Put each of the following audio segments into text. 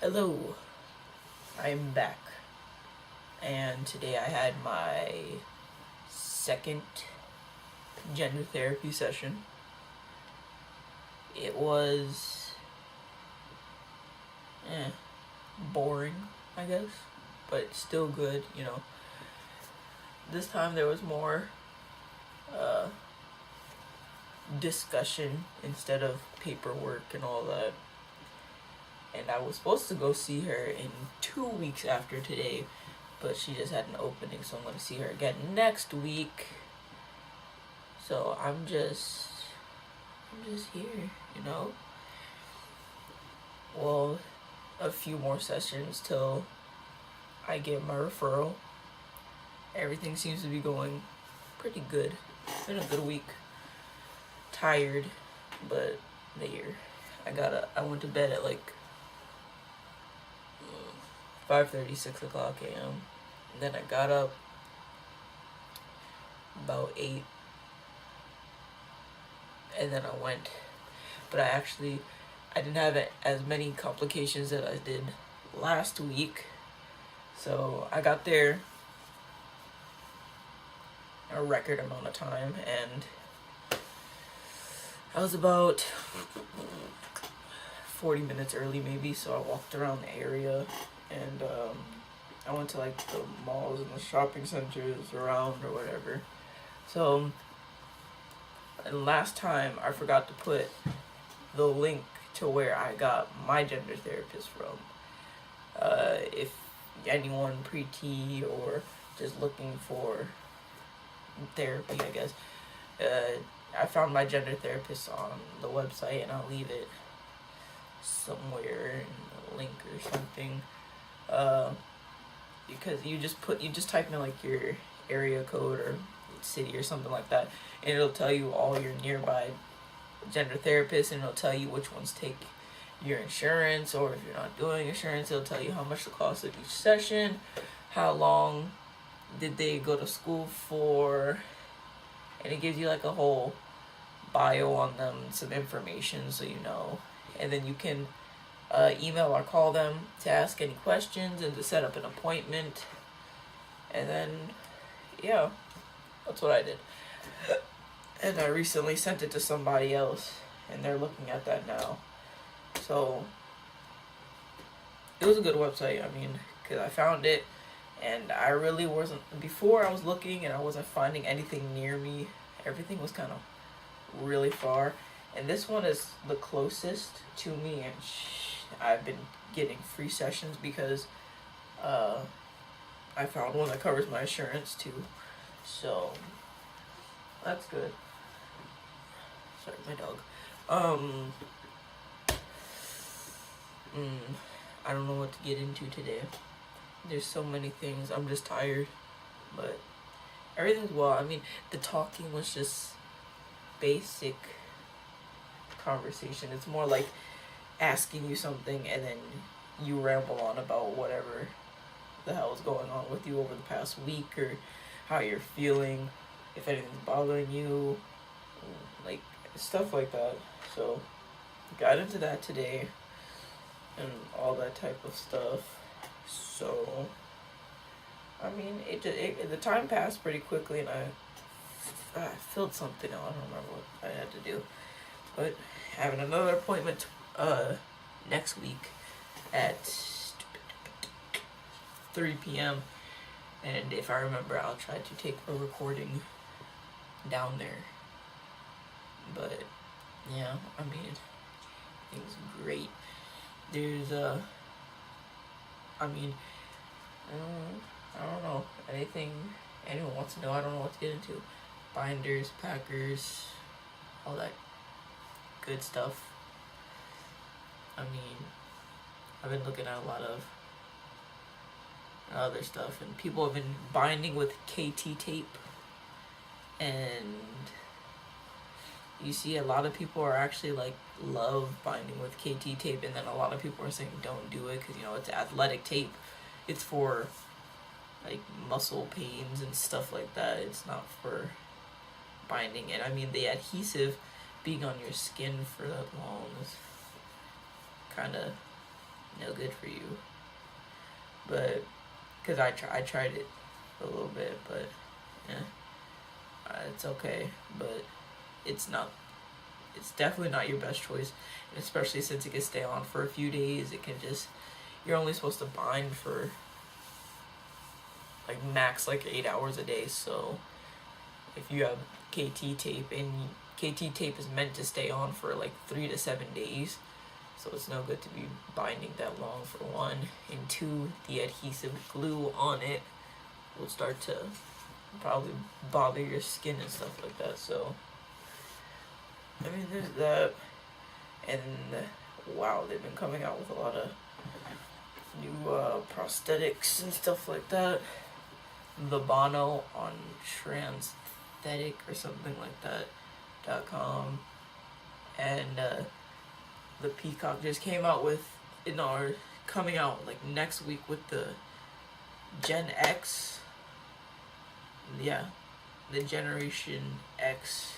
Hello, I'm back, and today I had my second gender therapy session. It was boring, I guess, but still good, you know. This time there was more discussion instead of paperwork and all that. And I was supposed to go see her in 2 weeks after today, but she just had an opening, so I'm going to see her again next week. So I'm just here, you know. Well, a few more sessions till I get my referral. Everything seems to be going pretty good. It's been a good week. Tired, but there. I went to bed at like 5:30, 6 o'clock a.m. And then I got up about 8. And then I went. But I didn't have as many complications as I did last week. So I got there a record amount of time, and I was about 40 minutes early maybe, so I walked around the area, and I went to like the malls and the shopping centers around or whatever. So, and last time I forgot to put the link to where I got my gender therapist from. If anyone pre-T or just looking for therapy, I guess, I found my gender therapist on the website, and I'll leave it somewhere in a link or something. Because you just type in like your area code or city or something like that, and it'll tell you all your nearby gender therapists, and it'll tell you which ones take your insurance, or if you're not doing insurance, it'll tell you how much the cost of each session, how long did they go to school for, and it gives you like a whole bio on them, some information so you know. And then you can email or call them to ask any questions and to set up an appointment. And then, yeah, that's what I did. And I recently sent it to somebody else, and they're looking at that now. So, it was a good website, I mean, because I found it, and I really wasn't, before I was looking and I wasn't finding anything near me. Everything was kind of really far. And this one is the closest to me, and I've been getting free sessions because I found one that covers my insurance too. So, that's good. Sorry, my dog. I don't know what to get into today. There's so many things. I'm just tired, but everything's well. I mean, the talking was just basic conversation. It's more like asking you something and then you ramble on about whatever the hell is going on with you over the past week, or how you're feeling, if anything's bothering you, like stuff like that. So got into that today and all that type of stuff. So I mean, the time passed pretty quickly, and I filled something out. I don't remember what I had to do, but having another appointment next week at 3 p.m. And if I remember, I'll try to take a recording down there. But yeah, I mean, things great. There's I mean, I don't know. Anything anyone wants to know, I don't know what to get into. Binders, packers, all that good stuff. I mean, I've been looking at a lot of other stuff, and people have been binding with KT tape, and you see a lot of people are actually like love binding with KT tape, and then a lot of people are saying don't do it because, you know, it's athletic tape. It's for like muscle pains and stuff like that. It's not for binding. And I mean, the adhesive being on your skin for that long is kind of no good for you. But because I tried it a little bit, but yeah, it's okay. But it's not. It's definitely not your best choice, and especially since it can stay on for a few days. It can just, you're only supposed to bind for like max like 8 hours a day. So if you have KT tape, and KT tape is meant to stay on for like 3 to 7 days, so it's no good to be binding that long, for one, and two, the adhesive glue on it will start to probably bother your skin and stuff like that. So I mean, there's that, and wow, they've been coming out with a lot of new prosthetics and stuff like that. The Bono on Prosthetic or something like that .com, and the Peacock just came out with, coming out like next week with the Gen X, yeah, the Generation X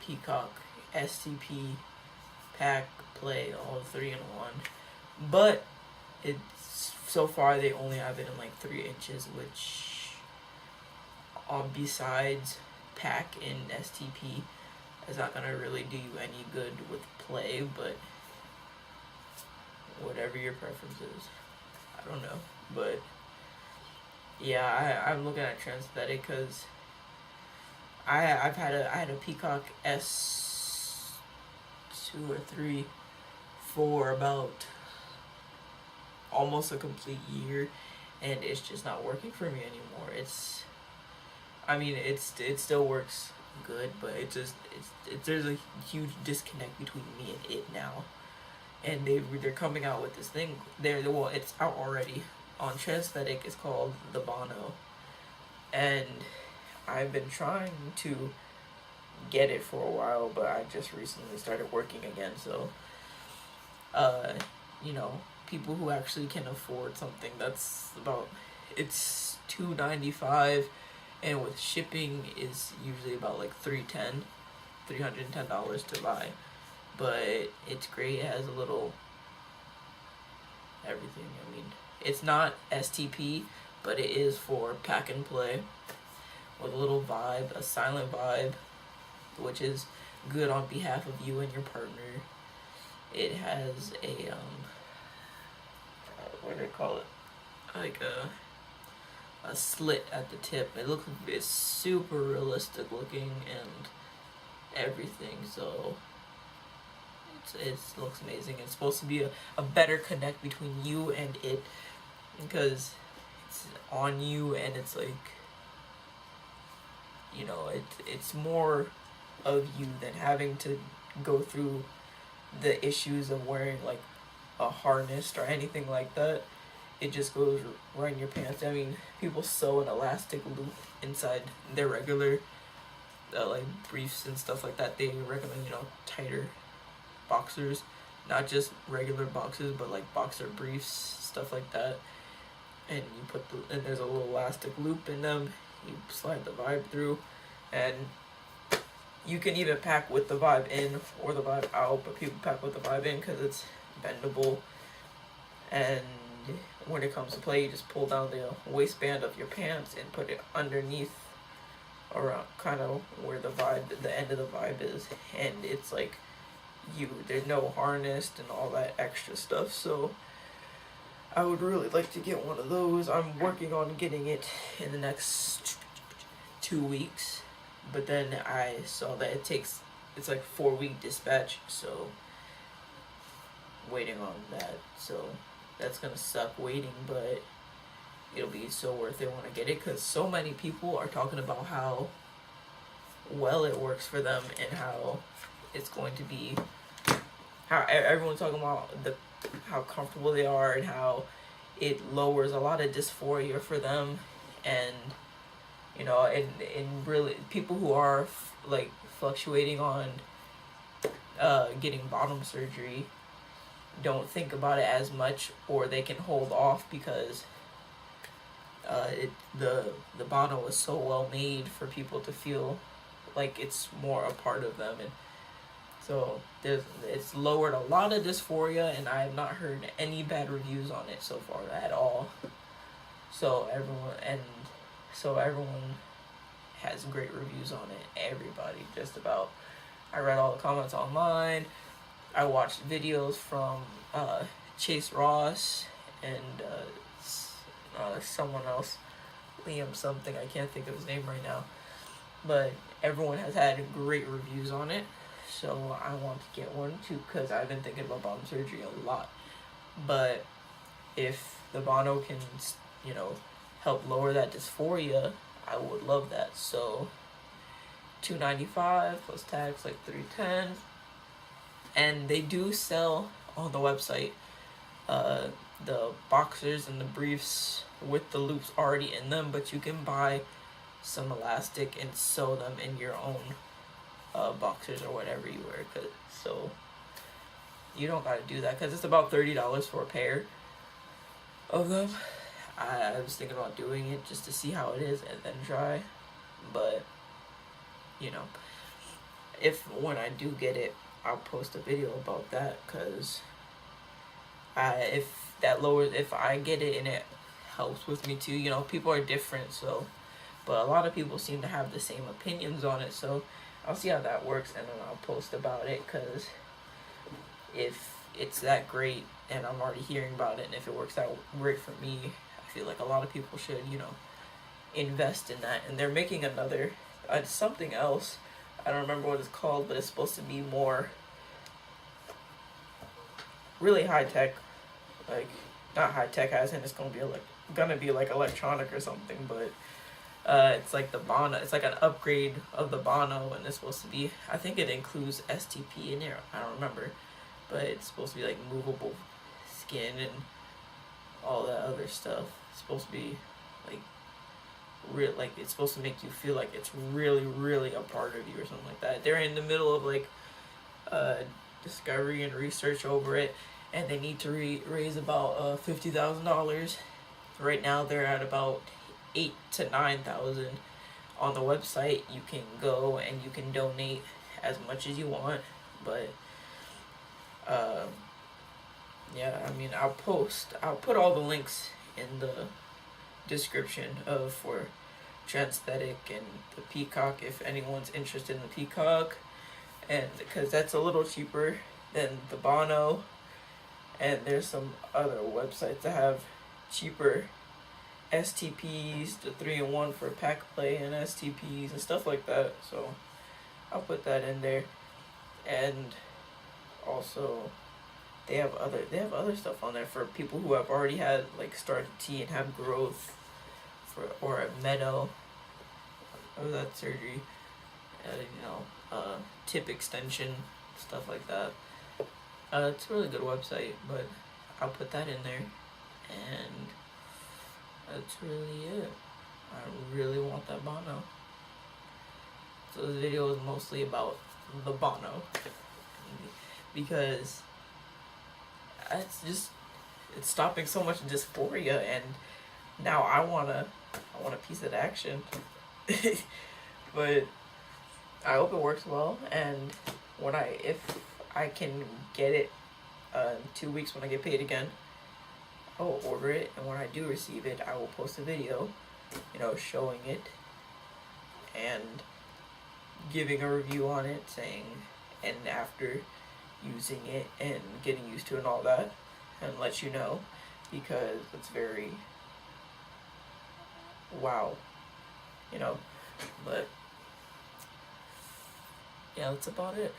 Peacock STP pack play, all 3 in 1. But it's, so far they only have it in like 3 inches, which besides pack in STP is not gonna really do you any good with play. But whatever your preference is, I don't know. But yeah, I'm looking at Prosthetic because I had a Peacock S2 or 3 for about almost a complete year, and it's just not working for me anymore. It still works good, but there's a huge disconnect between me and it now. And they're coming out with this thing. It's out already on Prosthetic. It's called the Bono, and I've been trying to get it for a while, but I just recently started working again. So, people who actually can afford something that's it's $295, and with shipping is usually about like $310 to buy. But it's great. It has a little everything. I mean, it's not STP, but it is for pack and play, with a little vibe, a silent vibe, which is good on behalf of you and your partner. It has a what do they call it? Like a slit at the tip. It's super realistic looking and everything. So it looks amazing. It's supposed to be a better connect between you and it, because it's on you, and it's like, it's more of you than having to go through the issues of wearing like a harness or anything like that. It just goes right in your pants. I mean, people sew an elastic loop inside their regular like briefs and stuff like that. They recommend tighter boxers, not just regular boxers, but like boxer briefs, stuff like that. And you and there's a little elastic loop in them. You slide the vibe through, and you can either pack with the vibe in or the vibe out, but people pack with the vibe in because it's bendable. And when it comes to play, you just pull down the waistband of your pants and put it underneath, around kind of where the end of the vibe is, and it's like there's no harness and all that extra stuff. So I would really like to get one of those. I'm working on getting it in the next 2 weeks, but then I saw that it's like 4-week dispatch, so waiting on that. So that's gonna suck waiting, but it'll be so worth it when I get it, because so many people are talking about how well it works for them, and how it's going to be, how everyone's talking about how comfortable they are, and how it lowers a lot of dysphoria for them. And and really people who are like fluctuating on getting bottom surgery don't think about it as much, or they can hold off, because the Bono is so well made for people to feel like it's more a part of them. And So it's lowered a lot of dysphoria, and I have not heard any bad reviews on it so far at all. So everyone has great reviews on it. Everybody, just about. I read all the comments online. I watched videos from Chase Ross and someone else, Liam something. I can't think of his name right now. But everyone has had great reviews on it. So I want to get one too, because I've been thinking about bottom surgery a lot. But if the Bono can, help lower that dysphoria, I would love that. So $295 plus tax, like $310. And they do sell on the website the boxers and the briefs with the loops already in them, but you can buy some elastic and sew them in your own boxers or whatever you wear. So you don't gotta do that, because it's about $30 for a pair of them. I was thinking about doing it just to see how it is and then try, but if when I do get it, I'll post a video about that, because if I get it and it helps with me too, people are different, so, but a lot of people seem to have the same opinions on it, so I'll see how that works, and then I'll post about it, because if it's that great and I'm already hearing about it, and if it works out great for me, I feel like a lot of people should, invest in that. And they're making another, something else, I don't remember what it's called, but it's supposed to be more really high tech, like not high tech as in it's gonna be like electronic or something, but it's like the Bono. It's like an upgrade of the Bono, and it's supposed to be, I think it includes STP in there. I don't remember, but it's supposed to be like movable skin and all that other stuff. It's supposed to be like real, like it's supposed to make you feel like it's really, really a part of you or something like that. They're in the middle of like discovery and research over it, and they need to raise about $50,000. Right now they're at about 8,000 to 9,000 on the website. You can go and you can donate as much as you want, but yeah, I mean, I'll put all the links in the description for Prosthetic and the Peacock if anyone's interested in the Peacock, and because that's a little cheaper than the Bono, and there's some other websites that have cheaper STPs, the 3-in-1 for pack play and STPs and stuff like that. So I'll put that in there. And also they have other stuff on there for people who have already had like started T and have growth or a meadow of that surgery, tip extension, stuff like that. It's a really good website, but I'll put that in there, and that's really it. I really want that Bono. So this video is mostly about the Bono, because it's stopping so much dysphoria, and now I want a piece of action. But I hope it works well, and if I can get it in 2 weeks when I get paid again, I will order it, and when I do receive it, I will post a video, showing it and giving a review on it, saying, and after using it and getting used to it and all that, and let you know, because it's very wow, but yeah, that's about it.